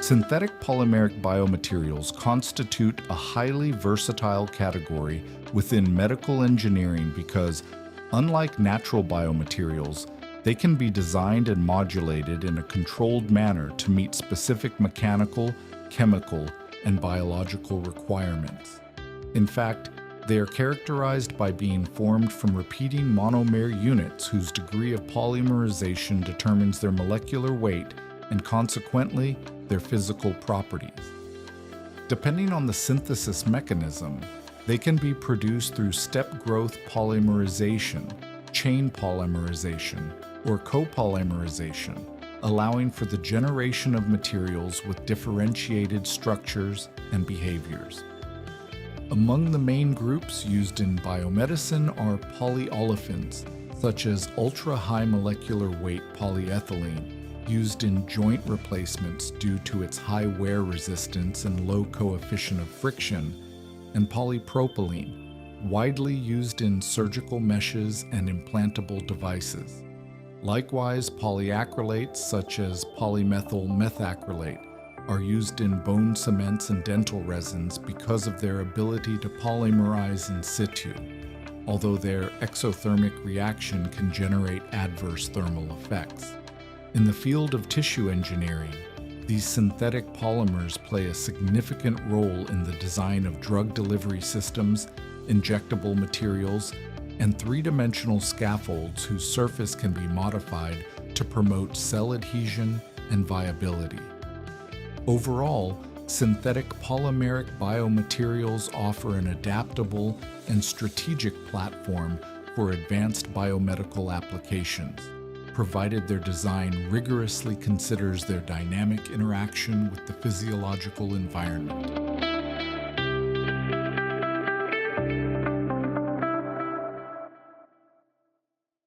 Synthetic polymeric biomaterials constitute a highly versatile category within medical engineering because, unlike natural biomaterials, they can be designed and modulated in a controlled manner to meet specific mechanical, chemical, and biological requirements. In fact, they are characterized by being formed from repeating monomer units whose degree of polymerization determines their molecular weight and consequently their physical properties. Depending on the synthesis mechanism, they can be produced through step growth polymerization, chain polymerization, or copolymerization, allowing for the generation of materials with differentiated structures and behaviors. Among the main groups used in biomedicine are polyolefins, such as ultra-high molecular weight polyethylene, used in joint replacements due to its high wear resistance and low coefficient of friction, and polypropylene, widely used in surgical meshes and implantable devices. Likewise, polyacrylates such as polymethyl methacrylate are used in bone cements and dental resins because of their ability to polymerize in situ, although their exothermic reaction can generate adverse thermal effects. In the field of tissue engineering, these synthetic polymers play a significant role in the design of drug delivery systems, injectable materials, and three-dimensional scaffolds whose surface can be modified to promote cell adhesion and viability. Overall, synthetic polymeric biomaterials offer an adaptable and strategic platform for advanced biomedical applications, provided their design rigorously considers their dynamic interaction with the physiological environment.